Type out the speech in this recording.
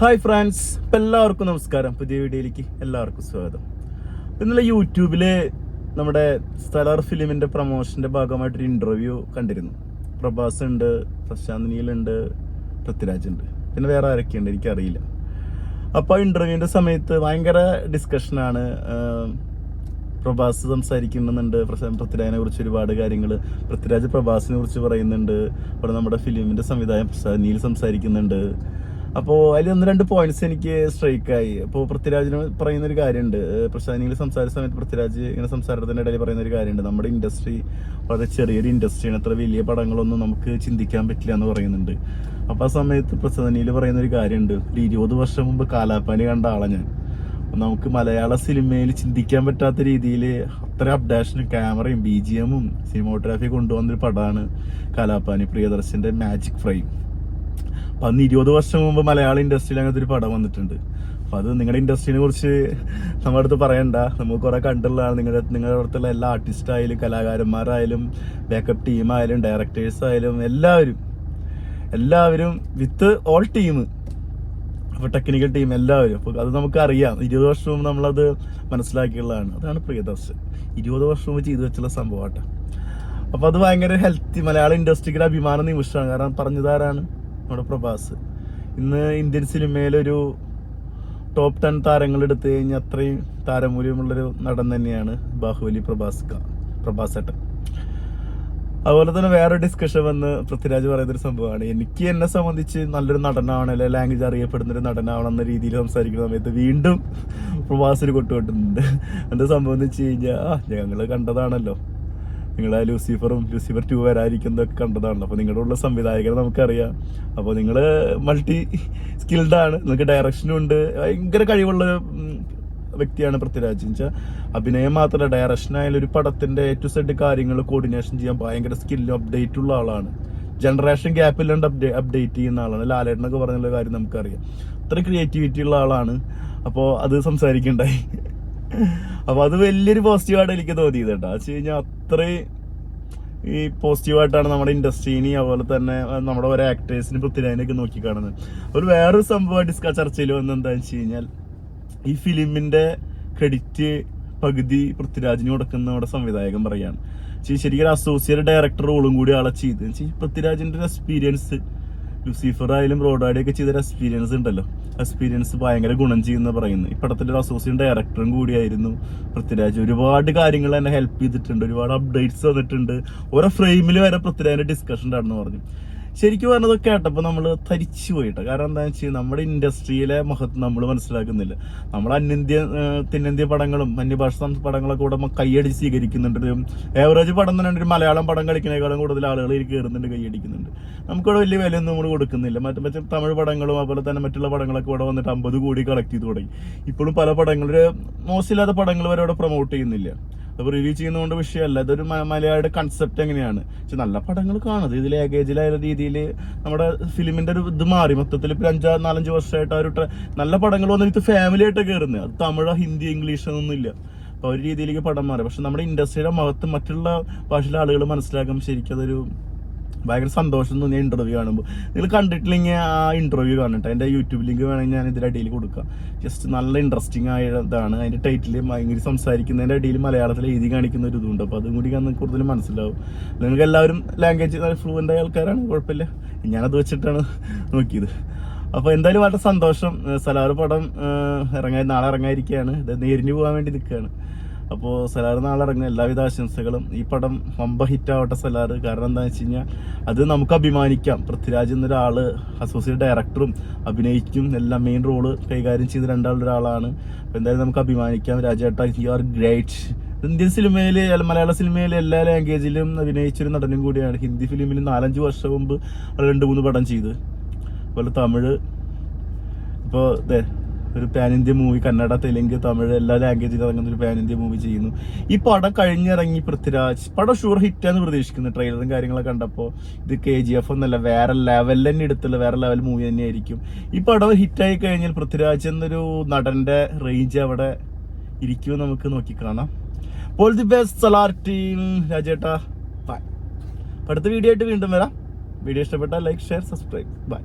Hi friends, ഇപ്പം എല്ലാവർക്കും നമസ്കാരം. പുതിയ വീഡിയോയിലേക്ക് എല്ലാവർക്കും സ്വാഗതം. ഇന്നലെ യൂട്യൂബിൽ നമ്മുടെ സലാർ ഫിലിമിൻ്റെ പ്രൊമോഷൻ്റെ ഭാഗമായിട്ടൊരു ഇൻ്റർവ്യൂ കണ്ടിരുന്നു. പ്രഭാസ് ഉണ്ട്, പ്രശാന്ത് നീലുണ്ട്, പൃഥ്വിരാജ് ഉണ്ട്, പിന്നെ വേറെ ആരൊക്കെയുണ്ട് എനിക്കറിയില്ല. അപ്പോൾ ആ ഇൻ്റർവ്യൂവിൻ്റെ സമയത്ത് ഭയങ്കര ഡിസ്കഷനാണ്. പ്രഭാസ് സംസാരിക്കുന്നുണ്ട് പൃഥ്വിരാജിനെ കുറിച്ച് ഒരുപാട് കാര്യങ്ങൾ. പൃഥ്വിരാജ് പ്രഭാസിനെ കുറിച്ച് പറയുന്നുണ്ട്. അവിടെ നമ്മുടെ ഫിലിമിൻ്റെ സംവിധായകൻ പ്രശാന്ത് നീൽ സംസാരിക്കുന്നുണ്ട്. അപ്പോൾ അതിൽ ഒന്ന് രണ്ട് പോയിന്റ്സ് എനിക്ക് സ്ട്രൈക്കായി. അപ്പോൾ പൃഥ്വിരാജിന് പറയുന്നൊരു കാര്യമുണ്ട്. പ്രശാന്ത് നീൽ സംസാരിച്ച സമയത്ത് പൃഥ്വിരാജ് ഇങ്ങനെ സംസാരത്തിൻ്റെ ഇടയിൽ പറയുന്നൊരു കാര്യമുണ്ട്. നമ്മുടെ ഇൻഡസ്ട്രി വളരെ ചെറിയൊരു ഇൻഡസ്ട്രിയാണ്, അത്ര വലിയ പടങ്ങളൊന്നും നമുക്ക് ചിന്തിക്കാൻ പറ്റില്ല എന്ന് പറയുന്നുണ്ട്. അപ്പോൾ ആ സമയത്ത് പ്രശാന്ത് നീൽ പറയുന്നൊരു കാര്യമുണ്ട്. ഒരു 20 വർഷം മുമ്പ് കാലാപ്പാനി കണ്ട ആളാണ് ഞാൻ. നമുക്ക് മലയാള സിനിമയിൽ ചിന്തിക്കാൻ പറ്റാത്ത രീതിയിൽ അത്ര അപ്ഡേഷനും ക്യാമറയും BGM-ഉം സിനിമോഗ്രാഫി കൊണ്ടുവന്നൊരു പടമാണ് കാലാപ്പാനി, പ്രിയദർശന്റെ മാജിക് ഫ്രെയിം. അപ്പം അന്ന് 20 വർഷം മുമ്പ് മലയാള ഇൻഡസ്ട്രിയിൽ അങ്ങനത്തെ ഒരു പടം വന്നിട്ടുണ്ട്. അപ്പം അത് നിങ്ങളുടെ ഇൻഡസ്ട്രീനെ കുറിച്ച് നമ്മുടെ അടുത്ത് പറയണ്ട, നമുക്ക് കുറെ കണ്ടുള്ളതാണ്. നിങ്ങളുടെ അടുത്തുള്ള എല്ലാ ആർട്ടിസ്റ്റായാലും കലാകാരന്മാരായാലും ബാക്കപ്പ് ടീമായാലും ഡയറക്ടേഴ്സ് ആയാലും എല്ലാവരും വിത്ത് ഓൾ ടീം, അപ്പോൾ ടെക്നിക്കൽ ടീം എല്ലാവരും. അപ്പോൾ അത് നമുക്കറിയാം. 20 വർഷം മുമ്പ് നമ്മളത് മനസ്സിലാക്കിയുള്ളതാണ്. അതാണ് പ്രിയദർശൻ 20 വർഷം മുമ്പ് ചെയ്തു വെച്ചുള്ള സംഭവമാട്ടോ. അപ്പോൾ അത് ഭയങ്കര ഹെൽത്തി മലയാള ഇൻഡസ്ട്രിക്ക് അഭിമാന നിമിഷമാണ്. കാരണം പറഞ്ഞതാരാണ്? നമ്മുടെ പ്രഭാസ്. ഇന്ന് ഇന്ത്യൻ സിനിമയിലൊരു ടോപ്പ് 10 താരങ്ങൾ എടുത്തു കഴിഞ്ഞാൽ അത്രയും താരമൂല്യമുള്ളൊരു നടൻ തന്നെയാണ് ബാഹുബലി പ്രഭാസേട്ടൻ. അതുപോലെ തന്നെ വേറെ ഡിസ്കഷൻ വന്ന് പൃഥ്വിരാജ് പറയുന്നൊരു സംഭവമാണ്, എന്നെ സംബന്ധിച്ച് നല്ലൊരു നടനാവണം, അല്ലെങ്കിൽ ലാംഗ്വേജ് അറിയപ്പെടുന്നൊരു നടനാവണം എന്ന രീതിയിൽ സംസാരിക്കുന്ന സമയത്ത് വീണ്ടും പ്രഭാസിന് കൊട്ടുകൊട്ടുന്നുണ്ട്. എന്താ സംഭവം എന്ന് വെച്ച് കഴിഞ്ഞാൽ, ഞങ്ങൾ കണ്ടതാണല്ലോ, നിങ്ങൾ ലൂസിഫർ 2 വരാതിരിക്കുന്നതൊക്കെ കണ്ടതാണല്ലോ. അപ്പോൾ നിങ്ങളുടെ ഉള്ള സംവിധായകരെ നമുക്കറിയാം. അപ്പോൾ നിങ്ങൾ മൾട്ടി സ്കിൽഡാണ്, നിങ്ങൾക്ക് ഡയറക്ഷനും ഉണ്ട്, ഭയങ്കര കഴിവുള്ള വ്യക്തിയാണ് പൃഥ്വിരാജ്. വെച്ചാൽ അഭിനയം മാത്രമല്ല, ഡയറക്ഷൻ ആയാലും ഒരു പടത്തിന്റെ A to Z കാര്യങ്ങൾ കോർഡിനേഷൻ ചെയ്യാൻ ഭയങ്കര സ്കില്ലും അപ്ഡേറ്റ് ഉള്ള ആളാണ്. ജനറേഷൻ ഗ്യാപ്പില്ലാണ്ട് അപ്ഡേറ്റ് ചെയ്യുന്ന ആളാണ്. ലാലേട്ടനൊക്കെ പറഞ്ഞുള്ള കാര്യം നമുക്കറിയാം. അത്ര ക്രിയേറ്റിവിറ്റി ഉള്ള ആളാണ്. അപ്പോൾ അത് സംസാരിക്കണ്ടായി. അപ്പോൾ അത് വലിയൊരു പോസിറ്റീവായിട്ട് എനിക്ക് തോന്നിയത് കേട്ടോ. അത് വെച്ച് കഴിഞ്ഞാൽ അത്രയും ഈ പോസിറ്റീവായിട്ടാണ് നമ്മുടെ ഇൻഡസ്ട്രീനെ, അതുപോലെ തന്നെ നമ്മുടെ ഓരോ ആക്ടേഴ്സിന് പൃഥ്വിരാജിനെയൊക്കെ നോക്കിക്കാണുന്നത്. ഒരു വേറൊരു സംഭവം ചർച്ചയിൽ വന്ന് എന്താണെന്ന് വെച്ച് കഴിഞ്ഞാൽ, ഈ ഫിലിമിന്റെ ക്രെഡിറ്റ് പകുതി പൃഥ്വിരാജിന് കൊടുക്കുന്ന നമ്മുടെ സംവിധായകൻ പറയാണ്. ശരിക്കും അസോസിയേറ്റ് ഡയറക്ടർ റോളും കൂടി ആളെ ചെയ്ത് പൃഥ്വിരാജിന്റെ ഒരു എക്സ്പീരിയൻസ്, ലൂസിഫർ ആയാലും റോഡാഡിയൊക്കെ ചെയ്തൊരു എക്സ്പീരിയൻസ് ഉണ്ടല്ലോ, എക്സ്പീരിയൻസ് ഭയങ്കര ഗുണം ചെയ്യുന്ന പറയുന്നത്. ഈ പടത്തിന്റെ ഒരു അസോസിയേറ്റ് ഡയറക്ടറും കൂടിയായിരുന്നു പൃഥ്വിരാജ്. ഒരുപാട് കാര്യങ്ങൾ എന്നെ ഹെൽപ്പ് ചെയ്തിട്ടുണ്ട്, ഒരുപാട് അപ്ഡേറ്റ്സ് വന്നിട്ടുണ്ട്. ഓരോ ഫ്രെയിമിൽ വരെ പൃഥ്വിരാജിന്റെ ഡിസ്കഷൻ ഉണ്ടായിരുന്നു പറഞ്ഞു. ശരിക്കും പറഞ്ഞതൊക്കെ കേട്ടപ്പോൾ നമ്മൾ തരിച്ചു പോയിട്ടോ. കാരണം എന്താണെന്ന് വെച്ചാൽ നമ്മുടെ ഇൻഡസ്ട്രിയിലെ മഹത്വം നമ്മൾ മനസ്സിലാക്കുന്നില്ല. നമ്മൾ തെന്നിന്ത്യ പടങ്ങളും അന്യഭാഷ പടങ്ങളൊക്കെ കൂടെ കൈയടിച്ച് സ്വീകരിക്കുന്നുണ്ട്. ഏവറേജ് പടം തന്നെ ഒരു മലയാളം പടം കളിക്കുന്നതിനേക്കാളും കൂടുതൽ ആളുകൾ കയറുന്നുണ്ട്, കൈയടിക്കുന്നുണ്ട്. നമുക്കിവിടെ വലിയ വിലയൊന്നും നമ്മൾ കൊടുക്കുന്നില്ല. മറ്റു തമിഴ് പടങ്ങളും അതുപോലെ തന്നെ മറ്റുള്ള പടങ്ങളൊക്കെ ഇവിടെ വന്നിട്ട് 50 കോടി കളക്ട് ചെയ്ത് തുടങ്ങി. ഇപ്പോഴും പല പടങ്ങൾ, മോശമില്ലാത്ത പടങ്ങൾ വരെ അവിടെ പ്രൊമോട്ട് ചെയ്യുന്നില്ല. അപ്പോൾ റിവ്യൂ ചെയ്യുന്നതുകൊണ്ട് വിഷയമല്ല. ഇതൊരു മലയാളിയുടെ കൺസെപ്റ്റ് എങ്ങനെയാണ് പക്ഷെ നല്ല പടങ്ങൾ കാണുന്നത്. ഇതിൽ ഏകേജിലായ രീതിയിൽ നമ്മുടെ ഫിലിമിന്റെ ഒരു ഇത് മാറി. മൊത്തത്തിൽ ഇപ്പോൾ 4-5 വർഷമായിട്ട് ഒരു നല്ല പടങ്ങൾ വന്നിട്ട് ഫാമിലി ആയിട്ട് കയറുന്നത്. അത് തമിഴ്, ഹിന്ദി, ഇംഗ്ലീഷ് ഒന്നും ഇല്ല. അപ്പോൾ ഒരു രീതിയിലേക്ക് പടം മാറി. പക്ഷെ നമ്മുടെ ഇൻഡസ്ട്രിയുടെ മഹത്വം മറ്റുള്ള ഭാഷയിലെ ആളുകൾ മനസ്സിലാക്കുമ്പോൾ ശരിക്കും അതൊരു ഭയങ്കര സന്തോഷം തോന്നിയ ഇന്റർവ്യൂ കാണുമ്പോൾ. നിങ്ങൾ കണ്ടിട്ടില്ലെങ്കിൽ ആ ഇന്റർവ്യൂ കാണട്ടെ. എൻ്റെ യൂട്യൂബ് ലിങ്ക് വേണമെങ്കിൽ ഞാൻ ഇതിൻ്റെ ഇടയിൽ കൊടുക്കാം. ജസ്റ്റ് നല്ല ഇൻട്രസ്റ്റിംഗ് ആയ ഇതാണ്. അതിൻ്റെ ടൈറ്റിൽ ഭയങ്കര സംസാരിക്കുന്നതിൻ്റെ ഇടയിൽ മലയാളത്തിൽ എഴുതി കാണിക്കുന്ന ഒരു ഇതുണ്ട്. അപ്പോൾ അതും കൂടി നമുക്ക് കൂടുതൽ മനസ്സിലാവും. നിങ്ങൾക്ക് എല്ലാവരും ലാംഗ്വേജ് ഫ്ലുവൻ്റ് ആയ ആൾക്കാരാണ്, കുഴപ്പമില്ല. ഞാനത് വെച്ചിട്ടാണ് നോക്കിയത്. അപ്പോൾ എന്തായാലും വളരെ സന്തോഷം. സലാർ പടം നാളെ ഇറങ്ങാതിരിക്കുകയാണ്. ഇത് നേരിഞ്ഞു പോകാൻ വേണ്ടി നിൽക്കുകയാണ്. അപ്പോൾ സലാർ നാളെ ഇറങ്ങുന്ന എല്ലാവിധ ആശംസകളും. ഈ പടം വമ്പ ഹിറ്റാവട്ടെ സലാർ. കാരണം എന്താണെന്ന് വെച്ച് കഴിഞ്ഞാൽ അത് നമുക്ക് അഭിമാനിക്കാം. പൃഥ്വിരാജ് എന്നൊരാള് അസോസിയേറ്റ് ഡയറക്ടറും അഭിനയിക്കും എല്ലാം മെയിൻ റോള് കൈകാര്യം ചെയ്ത് രണ്ടാളൊരാളാണ്. അപ്പോൾ എന്തായാലും നമുക്ക് അഭിമാനിക്കാം. രാജേട്ട, യു ആർ ഗ്രേറ്റ്. ഇന്ത്യൻ സിനിമയിൽ, മലയാള സിനിമയിൽ എല്ലാ ലാംഗ്വേജിലും അഭിനയിച്ചൊരു നടനും കൂടിയാണ്. ഹിന്ദി ഫിലിമിൽ 4-5 വർഷം മുമ്പ് 2-3 പടം ചെയ്ത്. അതുപോലെ തമിഴ്, ഇപ്പോൾ ഒരു pan India movie, Kannada, Telugu, Tamil എല്ലാ ലാംഗ്വേജിലും ഇറങ്ങുന്ന ഒരു പാൻ ഇന്ത്യ മൂവി ചെയ്യുന്നു. ഈ പടം കഴിഞ്ഞിറങ്ങി പൃഥ്വിരാജ് പടം ഷുവർ ഹിറ്റാന്ന് പ്രതീക്ഷിക്കുന്നു. ട്രെയിലറും കാര്യങ്ങളൊക്കെ കണ്ടപ്പോൾ ഇത് KGF ഒന്നല്ല, വേറെ ലെവലിൽ തന്നെ എടുത്തുള്ള വേറെ ലെവൽ മൂവി തന്നെയായിരിക്കും. ഈ പടം ഹിറ്റായി കഴിഞ്ഞാൽ പൃഥ്വിരാജ് എന്നൊരു നടന്റെ റേഞ്ച് അവിടെ ഇരിക്കുമെന്ന് നമുക്ക് നോക്കി കാണാം. All the best Salaar team. രാജേട്ടാ ബൈ. അടുത്ത വീഡിയോ ആയിട്ട് വീണ്ടും വരാം. വീഡിയോ ഇഷ്ടപ്പെട്ടാൽ ലൈക്ക്, ഷെയർ, സബ്സ്ക്രൈബ്. ബൈ.